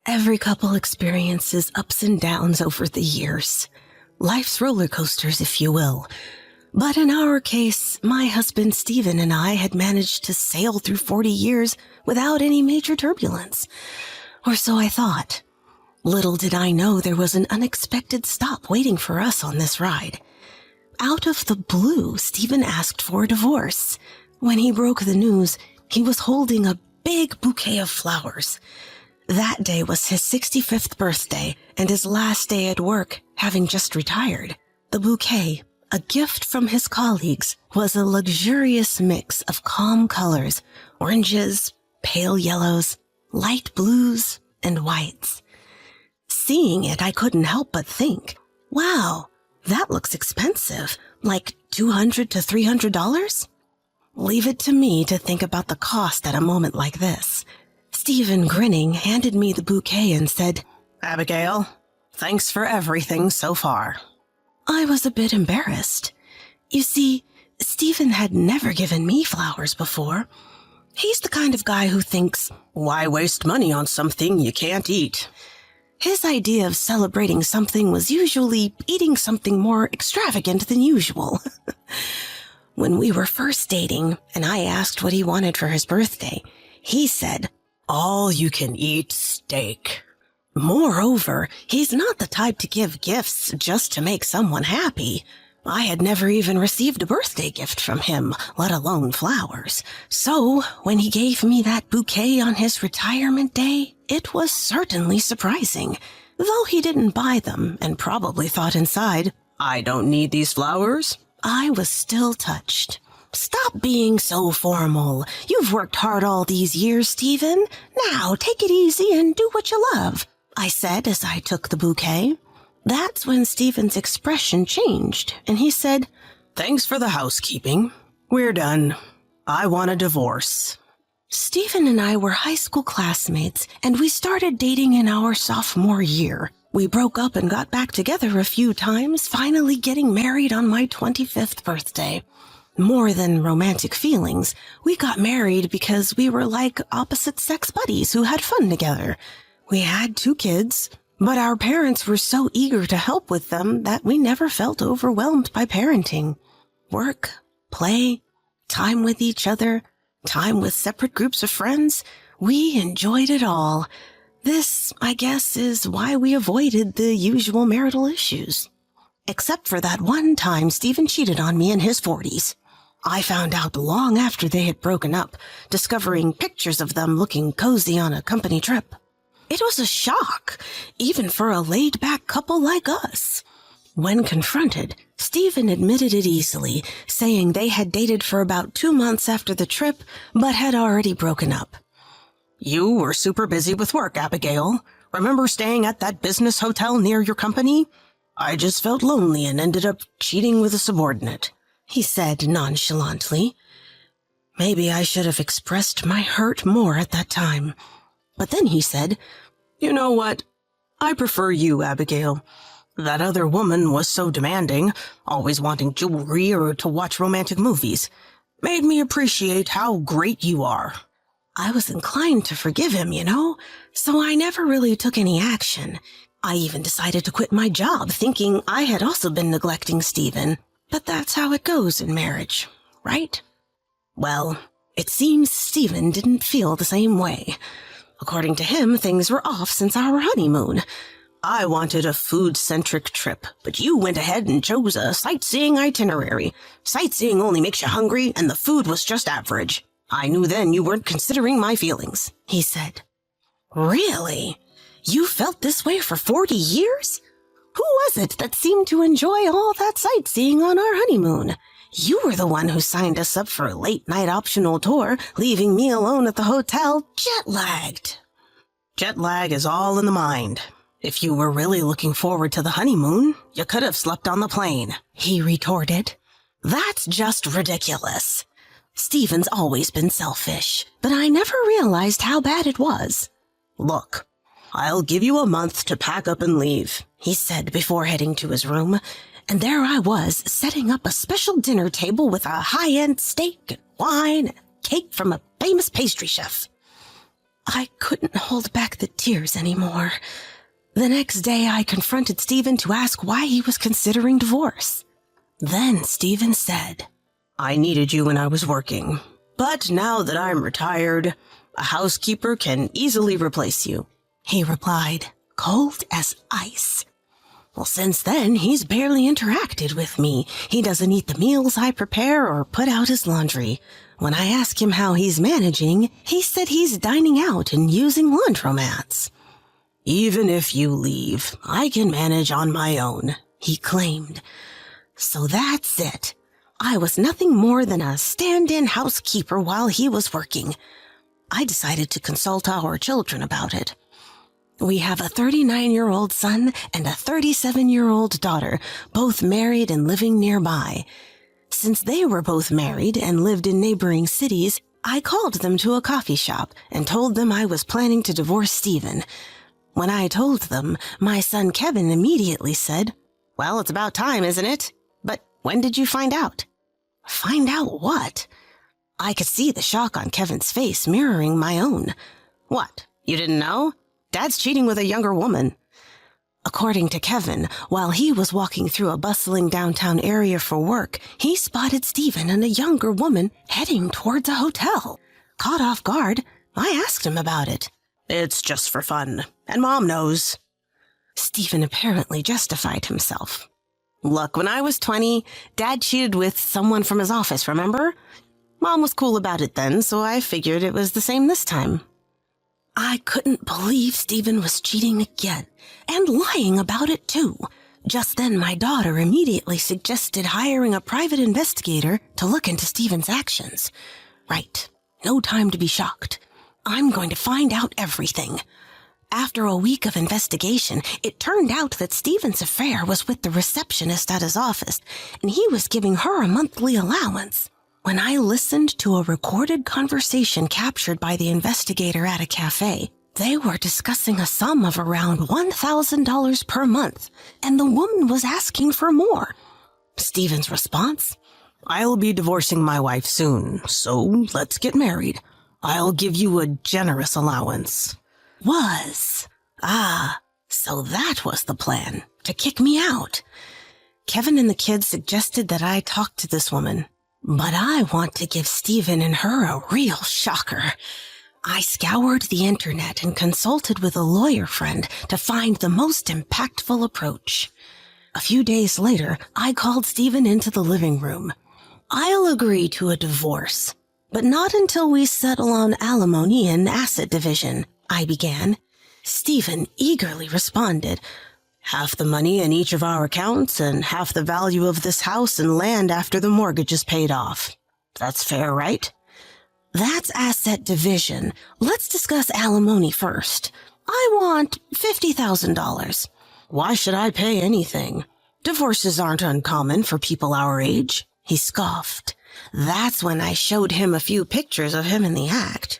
Every couple experiences ups and downs over the years. Life's roller coasters, if you will. But in our case, my husband Stephen and I had managed to sail through 40 years without any major turbulence. Or so I thought. Little did I know there was an unexpected stop waiting for us on this ride. Out of the blue, Stephen asked for a divorce. When he broke the news, he was holding a big bouquet of flowers. That day was his 65th birthday and his last day at work, having just retired. The bouquet, a gift from his colleagues, was a luxurious mix of calm colors, oranges, pale yellows, light blues, and whites. Seeing it, I couldn't help but think, wow, that looks expensive, like $200 to $300? Leave it to me to think about the cost at a moment like this. Stephen, grinning, handed me the bouquet and said, "Abigail, thanks for everything so far." I was a bit embarrassed. You see, Stephen had never given me flowers before. He's the kind of guy who thinks, why waste money on something you can't eat? His idea of celebrating something was usually eating something more extravagant than usual. When we were first dating, and I asked what he wanted for his birthday, he said, all-you-can-eat steak. Moreover, he's not the type to give gifts just to make someone happy. I had never even received a birthday gift from him, let alone flowers. So, when he gave me that bouquet on his retirement day, it was certainly surprising. Though he didn't buy them and probably thought inside, I don't need these flowers, I was still touched. Stop being so formal. You've worked hard all these years, Stephen. Now, take it easy and do what you love, I said as I took the bouquet. That's when Stephen's expression changed, and he said, "Thanks for the housekeeping. We're done. I want a divorce." Stephen and I were high school classmates, and we started dating in our sophomore year. We broke up and got back together a few times, finally getting married on my 25th birthday. More than romantic feelings, we got married because we were like opposite-sex buddies who had fun together. We had 2 kids, but our parents were so eager to help with them that we never felt overwhelmed by parenting. Work, play, time with each other, time with separate groups of friends, we enjoyed it all. This, I guess, is why we avoided the usual marital issues. Except for that one time Stephen cheated on me in his 40s. I found out long after they had broken up, discovering pictures of them looking cozy on a company trip. It was a shock, even for a laid-back couple like us. When confronted, Stephen admitted it easily, saying they had dated for about 2 months after the trip, but had already broken up. "You were super busy with work, Abigail. Remember staying at that business hotel near your company? I just felt lonely and ended up cheating with a subordinate," he said nonchalantly. Maybe I should have expressed my hurt more at that time. But then he said, "You know what? I prefer you, Abigail. That other woman was so demanding, always wanting jewelry or to watch romantic movies. Made me appreciate how great you are." I was inclined to forgive him, so I never really took any action. I even decided to quit my job, thinking I had also been neglecting Stephen. But that's how it goes in marriage, right? Well, it seems Stephen didn't feel the same way. According to him, things were off since our honeymoon. I wanted a food-centric trip, but you went ahead and chose a sightseeing itinerary. Sightseeing only makes you hungry, and the food was just average. I knew then you weren't considering my feelings, he said. Really? You felt this way for 40 years? Who was it that seemed to enjoy all that sightseeing on our honeymoon? You were the one who signed us up for a late-night optional tour, leaving me alone at the hotel, jet-lagged. Jet lag is all in the mind. If you were really looking forward to the honeymoon, you could have slept on the plane, he retorted. That's just ridiculous. Stephen's always been selfish, but I never realized how bad it was. Look, I'll give you a month to pack up and leave, he said before heading to his room. And there I was, setting up a special dinner table with a high-end steak, and wine, and cake from a famous pastry chef. I couldn't hold back the tears anymore. The next day, I confronted Stephen to ask why he was considering divorce. Then Stephen said, "I needed you when I was working, but now that I'm retired, a housekeeper can easily replace you," he replied, cold as ice. Well, since then, he's barely interacted with me. He doesn't eat the meals I prepare or put out his laundry. When I ask him how he's managing, he said he's dining out and using laundromats. "Even if you leave, I can manage on my own," he claimed. So that's it. I was nothing more than a stand-in housekeeper while he was working. I decided to consult our children about it. We have a 39-year-old son and a 37-year-old daughter, both married and living nearby. Since they were both married and lived in neighboring cities, I called them to a coffee shop and told them I was planning to divorce Stephen. When I told them, my son Kevin immediately said, "Well, it's about time, isn't it? But when did you find out?" Find out what? I could see the shock on Kevin's face mirroring my own. "What, you didn't know? Dad's cheating with a younger woman." According to Kevin, while he was walking through a bustling downtown area for work, he spotted Stephen and a younger woman heading towards a hotel. Caught off guard, I asked him about it. "It's just for fun, and Mom knows." Stephen apparently justified himself. "Look, when I was 20, Dad cheated with someone from his office, remember? Mom was cool about it then, so I figured it was the same this time." I couldn't believe Stephen was cheating again, and lying about it too. Just then, my daughter immediately suggested hiring a private investigator to look into Stephen's actions. Right, no time to be shocked. I'm going to find out everything. After a week of investigation, it turned out that Stephen's affair was with the receptionist at his office, and he was giving her a monthly allowance. When I listened to a recorded conversation captured by the investigator at a cafe, they were discussing a sum of around $1,000 per month, and the woman was asking for more. Stephen's response? "I'll be divorcing my wife soon, so let's get married. I'll give you a generous allowance." So that was the plan, to kick me out. Kevin and the kids suggested that I talk to this woman. But I want to give Stephen and her a real shocker. I scoured the internet and consulted with a lawyer friend to find the most impactful approach. A few days later, I called Stephen into the living room. "I'll agree to a divorce, but not until we settle on alimony and asset division," I began. Stephen eagerly responded, "Half the money in each of our accounts and half the value of this house and land after the mortgage is paid off. That's fair, right?" "That's asset division. Let's discuss alimony first. I want $50,000. "Why should I pay anything? Divorces aren't uncommon for people our age," he scoffed. That's when I showed him a few pictures of him in the act.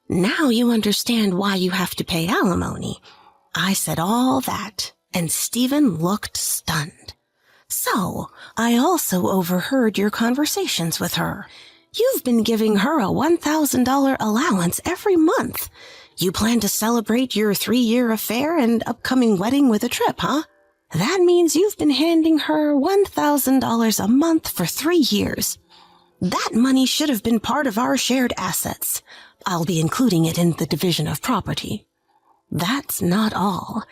"Now you understand why you have to pay alimony." I said all that, and Stephen looked stunned. "So, I also overheard your conversations with her. You've been giving her a $1,000 allowance every month. You plan to celebrate your 3-year affair and upcoming wedding with a trip, huh? That means you've been handing her $1,000 a month for 3 years. That money should have been part of our shared assets. I'll be including it in the division of property." That's not all.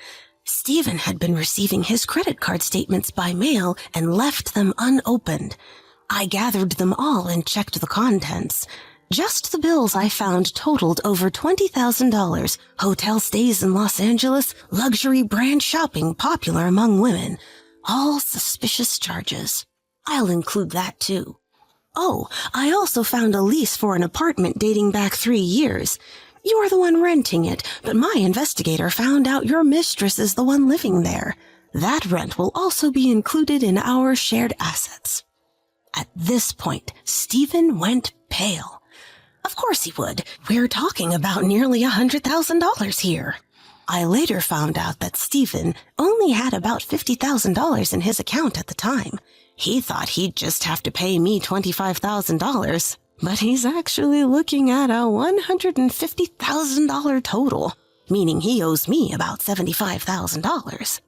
Stephen had been receiving his credit card statements by mail and left them unopened. I gathered them all and checked the contents. Just the bills I found totaled over $20,000. Hotel stays in Los Angeles, luxury brand shopping popular among women. All suspicious charges. I'll include that too. Oh, I also found a lease for an apartment dating back 3 years. You're the one renting it, but my investigator found out your mistress is the one living there. That rent will also be included in our shared assets. At this point, Stephen went pale. Of course he would. We're talking about nearly $100,000 here. I later found out that Stephen only had about $50,000 in his account at the time. He thought he'd just have to pay me $25,000, But he's actually looking at a $150,000 total, meaning he owes me about $75,000.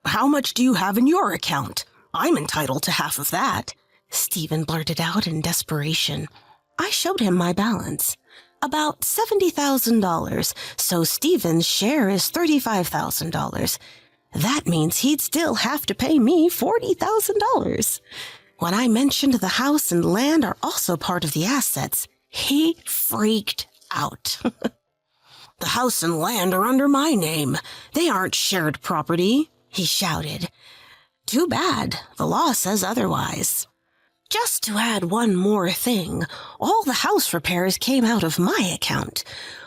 How much do you have in your account? I'm entitled to half of that, Stephen blurted out in desperation. I showed him my balance. About $70,000, so Stephen's share is $35,000. That means he'd still have to pay me $40,000. When I mentioned the house and land are also part of the assets, he freaked out. The house and land are under my name. They aren't shared property, he shouted. Too bad. The law says otherwise. Just to add one more thing, all the house repairs came out of my account.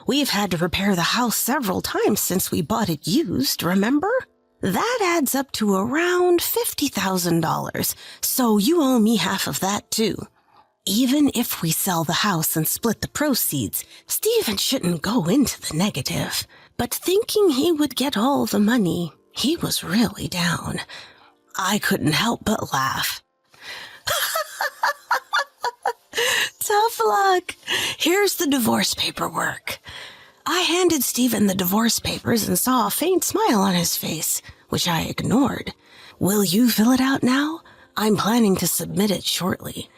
We've had to repair the house several times since we bought it used, remember? That adds up to around $50,000, so you owe me half of that too. Even if we sell the house and split the proceeds, Stephen shouldn't go into the negative. But thinking he would get all the money, he was really down. I couldn't help but laugh. Tough luck. Here's the divorce paperwork. I handed Stephen the divorce papers and saw a faint smile on his face, which I ignored. Will you fill it out now? I'm planning to submit it shortly.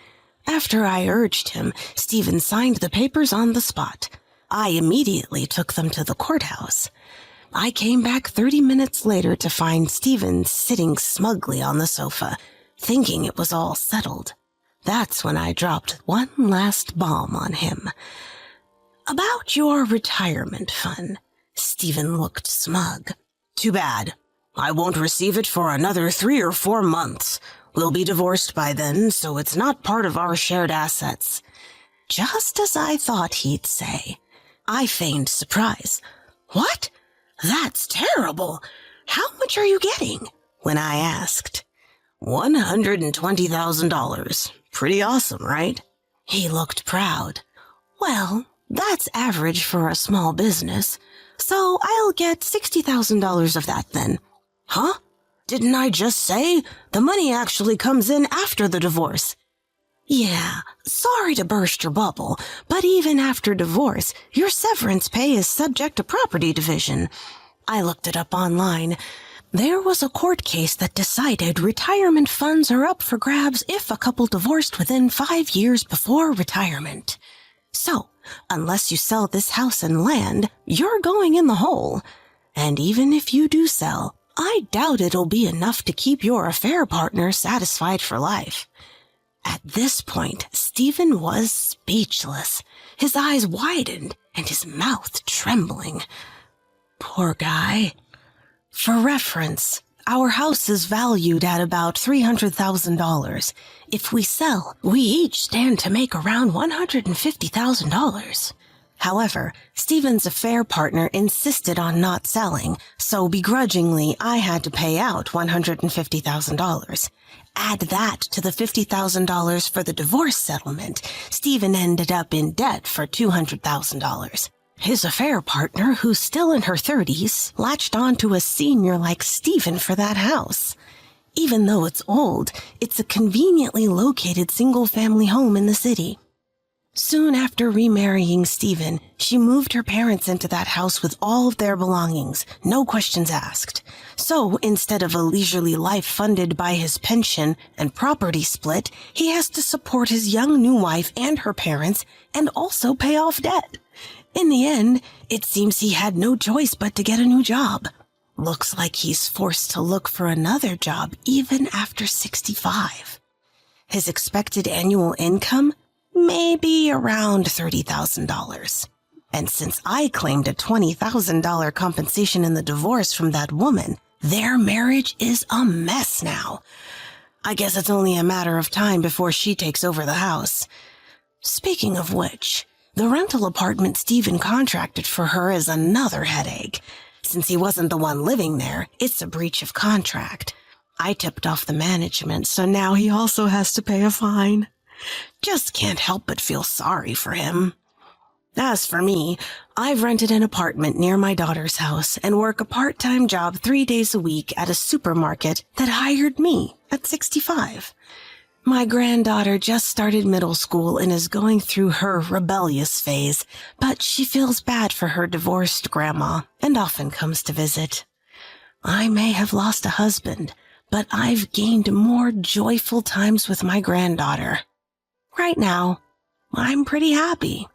After I urged him, Stephen signed the papers on the spot. I immediately took them to the courthouse. I came back 30 minutes later to find Stephen sitting smugly on the sofa, thinking it was all settled. That's when I dropped one last bomb on him. About your retirement fund. Stephen looked smug. Too bad. I won't receive it for another 3 or 4 months. We'll be divorced by then, so it's not part of our shared assets. Just as I thought he'd say. I feigned surprise. What? That's terrible. How much are you getting? When I asked. $120,000. Pretty awesome, right? He looked proud. Well, that's average for a small business, so I'll get $60,000 of that then. Huh? Didn't I just say the money actually comes in after the divorce? Yeah, sorry to burst your bubble, but even after divorce, your severance pay is subject to property division. I looked it up online. There was a court case that decided retirement funds are up for grabs if a couple divorced within 5 years before retirement. So, unless you sell this house and land, you're going in the hole. And even if you do sell, I doubt it'll be enough to keep your affair partner satisfied for life. At this point, Stephen was speechless, his eyes widened and his mouth trembling. Poor guy. For reference, our house is valued at about $300,000. If we sell, we each stand to make around $150,000. However, Stephen's affair partner insisted on not selling, so begrudgingly I had to pay out $150,000. Add that to the $50,000 for the divorce settlement, Stephen ended up in debt for $200,000. His affair partner, who's still in her 30s, latched onto a senior like Stephen for that house. Even though it's old, it's a conveniently located single-family home in the city. Soon after remarrying Stephen, she moved her parents into that house with all of their belongings, no questions asked. So, instead of a leisurely life funded by his pension and property split, he has to support his young new wife and her parents and also pay off debt. In the end, it seems he had no choice but to get a new job. Looks like he's forced to look for another job even after 65. His expected annual income? Maybe around $30,000. And since I claimed a $20,000 compensation in the divorce from that woman, their marriage is a mess now. I guess it's only a matter of time before she takes over the house. Speaking of which, the rental apartment Stephen contracted for her is another headache. Since he wasn't the one living there, it's a breach of contract. I tipped off the management, so now he also has to pay a fine. Just can't help but feel sorry for him. As for me, I've rented an apartment near my daughter's house and work a part-time job 3 days a week at a supermarket that hired me at 65. My granddaughter just started middle school and is going through her rebellious phase, but she feels bad for her divorced grandma and often comes to visit. I may have lost a husband, but I've gained more joyful times with my granddaughter. Right now, I'm pretty happy.